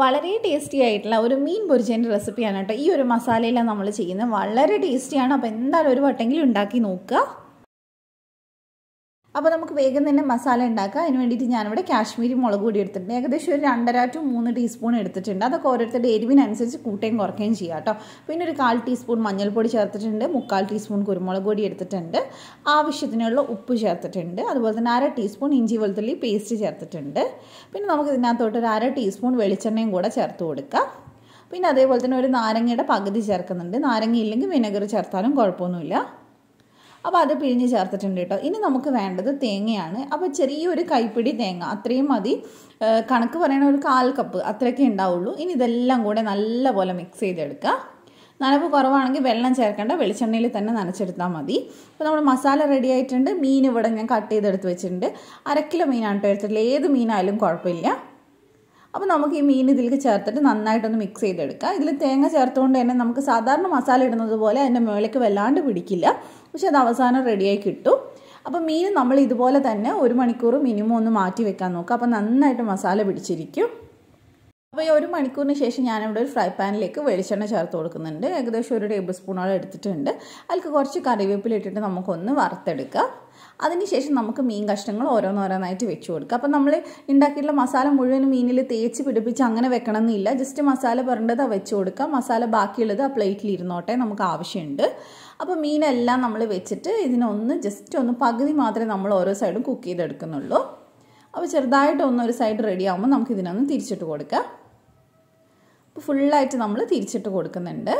വളരെ ടേസ്റ്റി ആയിട്ടുള്ള ഒരു മീൻ പൊരിച്ചതിൻ്റെ റെസിപ്പിയാണ് കേട്ടോ ഈ ഒരു മസാലയിലാണ് നമ്മൾ ചെയ്യുന്നത്. വളരെ ടേസ്റ്റിയാണ്. അപ്പോൾ എന്തായാലും ഒരു വട്ടെങ്കിലും ഉണ്ടാക്കി നോക്കുക. അപ്പോൾ നമുക്ക് വേഗം തന്നെ മസാല ഉണ്ടാക്കാം. അതിന് വേണ്ടിയിട്ട് ഞാനിവിടെ കാശ്മീരി മുളക് പൊടി എടുത്തിട്ടുണ്ട്. ഏകദേശം ഒരു 2.5 to 3 ടീസ്പൂൺ എടുത്തിട്ടുണ്ട്. അതൊക്കെ ഓരോരുത്തരുടെ എരിവിനനുസരിച്ച് കൂട്ടുകയും കുറയ്ക്കുകയും ചെയ്യാം കേട്ടോ. പിന്നെ ഒരു 1/4 ടീസ്പൂൺ മഞ്ഞൾപ്പൊടി ചേർത്തിട്ടുണ്ട്, 3/4 ടീസ്പൂൺ കുരുമുളക് പൊടി എടുത്തിട്ടുണ്ട്, ആവശ്യത്തിനുള്ള ഉപ്പ് ചേർത്തിട്ടുണ്ട്, അതുപോലെ തന്നെ 1/2 ടീസ്പൂൺ ഇഞ്ചി വെളുത്തുള്ളി പേസ്റ്റ് ചേർത്തിട്ടുണ്ട്. പിന്നെ നമുക്ക് ഇതിനകത്തോട്ട് ഒരു 1/2 ടീസ്പൂൺ വെളിച്ചെണ്ണയും കൂടെ ചേർത്ത് കൊടുക്കാം. പിന്നെ അതേപോലെ തന്നെ ഒരു നാരങ്ങയുടെ പകുതി ചേർക്കുന്നുണ്ട്. നാരങ്ങ ഇല്ലെങ്കിൽ വിനെഗർ ചേർത്താലും കുഴപ്പമൊന്നുമില്ല. അപ്പോൾ അത് പിഴിഞ്ഞ് ചേർത്തിട്ടുണ്ട് കേട്ടോ. ഇനി നമുക്ക് വേണ്ടത് തേങ്ങയാണ്. അപ്പോൾ ചെറിയൊരു കൈപ്പിടി തേങ്ങ അത്രയും മതി. കണക്ക് പറയണ ഒരു 1/4 കപ്പ് അത്രയൊക്കെ ഉണ്ടാവുള്ളൂ. ഇനി ഇതെല്ലാം കൂടെ നല്ലപോലെ മിക്സ് ചെയ്തെടുക്കുക. നനവ് കുറവാണെങ്കിൽ വെള്ളം ചേർക്കേണ്ട, വെളിച്ചെണ്ണയിൽ തന്നെ നനച്ചെടുത്താൽ മതി. അപ്പോൾ നമ്മുടെ മസാല റെഡി ആയിട്ടുണ്ട്. മീൻ ഇവിടെ ഞാൻ കട്ട് ചെയ്തെടുത്ത് വെച്ചിട്ടുണ്ട്. 1/2 കിലോ മീനാണ് കേട്ടോ എടുത്തിട്ടുള്ളത്. ഏത് മീനായാലും കുഴപ്പമില്ല. അപ്പോൾ നമുക്ക് ഈ മീൻ ഇതിലേക്ക് ചേർത്തിട്ട് നന്നായിട്ടൊന്ന് മിക്സ് ചെയ്തെടുക്കുക. ഇതിൽ തേങ്ങ ചേർത്തുകൊണ്ട് തന്നെ നമുക്ക് സാധാരണ മസാല ഇടുന്നത് പോലെ അതിൻ്റെ മുകളിലേക്ക് വല്ലാണ്ട് പിടിക്കില്ല, പക്ഷെ അത് അവസാനം റെഡിയായി കിട്ടും. അപ്പോൾ മീൻ നമ്മൾ ഇതുപോലെ തന്നെ 1 മണിക്കൂർ മിനിമം ഒന്ന് മാറ്റി വെക്കാൻ നോക്കുക. അപ്പോൾ നന്നായിട്ട് മസാല പിടിച്ചിരിക്കും. അപ്പോൾ ഈ 1 മണിക്കൂറിന് ശേഷം ഞാനിവിടെ ഒരു ഫ്രൈ പാനിലേക്ക് വെളിച്ചെണ്ണ ചേർത്ത് കൊടുക്കുന്നുണ്ട്. ഏകദേശം 1 ടേബിൾ സ്പൂണോളം എടുത്തിട്ടുണ്ട്. അതിലേക്ക് കുറച്ച് കറിവേപ്പില ഇട്ടിട്ട് നമുക്കൊന്ന് വറുത്തെടുക്കാം. അതിനുശേഷം നമുക്ക് മീൻ കഷ്ണങ്ങൾ ഓരോന്നോരോന്നായിട്ട് വെച്ച് കൊടുക്കുക. അപ്പോൾ നമ്മൾ ഉണ്ടാക്കിയിട്ടുള്ള മസാല മുഴുവൻ മീനിൽ തേച്ച് പിടിപ്പിച്ച് അങ്ങനെ വെക്കണമെന്നില്ല. ജസ്റ്റ് മസാല പുരണ്ടത് വെച്ച് കൊടുക്കുക. മസാല ബാക്കിയുള്ളത് ആ പ്ലേറ്റിൽ ഇരുന്നോട്ടെ, നമുക്ക് ആവശ്യമുണ്ട്. അപ്പോൾ മീനെല്ലാം നമ്മൾ വെച്ചിട്ട് ഇതിനൊന്ന് ജസ്റ്റ് ഒന്ന് പകുതി മാത്രമേ നമ്മൾ ഓരോ സൈഡും കുക്ക് ചെയ്തെടുക്കുന്നുള്ളൂ. അപ്പോൾ ചെറുതായിട്ട് ഒരു സൈഡ് റെഡി ആകുമ്പോൾ നമുക്ക് ഇതിനൊന്ന് തിരിച്ചിട്ട് കൊടുക്കാം. അപ്പോൾ ഫുള്ളായിട്ട് നമ്മൾ തിരിച്ചിട്ട് കൊടുക്കുന്നുണ്ട്.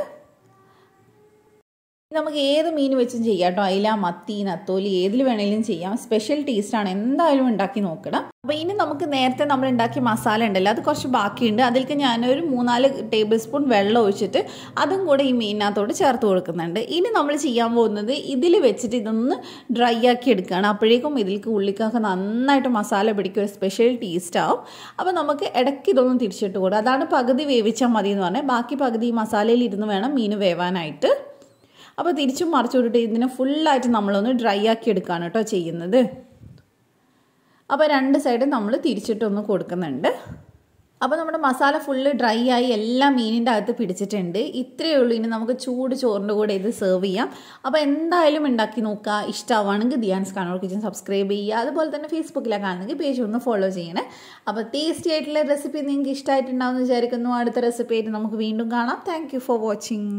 നമുക്ക് ഏത് മീൻ വെച്ചും ചെയ്യാം കേട്ടോ. അയില, മത്തി, നത്തോലി ഏതിൽ വേണമെങ്കിലും ചെയ്യാം. സ്പെഷ്യൽ ടേസ്റ്റാണ്, എന്തായാലും ഉണ്ടാക്കി നോക്കണം. അപ്പോൾ ഇനി നമുക്ക് നേരത്തെ നമ്മൾ ഉണ്ടാക്കിയ മസാല ഉണ്ടല്ലോ, അത് കുറച്ച് ബാക്കിയുണ്ട്. അതിലേക്ക് ഞാനൊരു 3-4 ടേബിൾ സ്പൂൺ വെള്ളം ഒഴിച്ചിട്ട് അതും കൂടെ ഈ മീനിനകത്തോട്ട് ചേർത്ത് കൊടുക്കുന്നുണ്ട്. ഇനി നമ്മൾ ചെയ്യാൻ പോകുന്നത് ഇതിൽ വെച്ചിട്ട് ഇതൊന്ന് ഡ്രൈ ആക്കി എടുക്കുകയാണ്. അപ്പോഴേക്കും ഇതിലേക്ക് ഉള്ളിക്കൊക്കെ നന്നായിട്ട് മസാല പിടിക്കും, ഒരു സ്പെഷ്യൽ ടേസ്റ്റ് ആവും. അപ്പോൾ നമുക്ക് ഇടയ്ക്ക് ഇതൊന്നും തിരിച്ചിട്ട് കൊടുക്കുക. അതാണ് പകുതി വേവിച്ചാൽ മതി എന്ന് പറഞ്ഞാൽ, ബാക്കി പകുതി ഈ മസാലയിൽ ഇരുന്ന് വേണം മീൻ വേവാനായിട്ട്. അപ്പോൾ തിരിച്ചും മറിച്ചു വിട്ടിട്ട് ഇതിനെ ഫുള്ളായിട്ട് നമ്മളൊന്ന് ഡ്രൈ ആക്കി എടുക്കുകയാണ് കേട്ടോ ചെയ്യുന്നത്. അപ്പോൾ 2 സൈഡും നമ്മൾ തിരിച്ചിട്ടൊന്ന് കൊടുക്കുന്നുണ്ട്. അപ്പോൾ നമ്മുടെ മസാല ഫുള്ള് ഡ്രൈ ആയി എല്ലാം മീനിൻ്റെ അകത്ത് പിടിച്ചിട്ടുണ്ട്. ഇത്രയേ ഉള്ളൂ. ഇനി നമുക്ക് ചൂട് ചോറിൻ്റെ കൂടെ ഇത് സെർവ് ചെയ്യാം. അപ്പോൾ എന്തായാലും ഉണ്ടാക്കി നോക്കുക. ഇഷ്ടമാണെങ്കിൽ ദിയാൻസ് കണ്ണൂർ കിച്ചൻ സബ്സ്ക്രൈബ് ചെയ്യുക. അതുപോലെ തന്നെ ഫേസ്ബുക്കിലാണ് കാണുന്നെങ്കിൽ പേജ് ഒന്ന് ഫോളോ ചെയ്യണേ. അപ്പോൾ ടേസ്റ്റി ആയിട്ടുള്ള റെസിപ്പി നിങ്ങൾക്ക് ഇഷ്ടമായിട്ടുണ്ടാവുമെന്ന് വിചാരിക്കുന്നു. അടുത്ത റെസിപ്പി ആയിട്ട് നമുക്ക് വീണ്ടും കാണാം. Thank you for watching.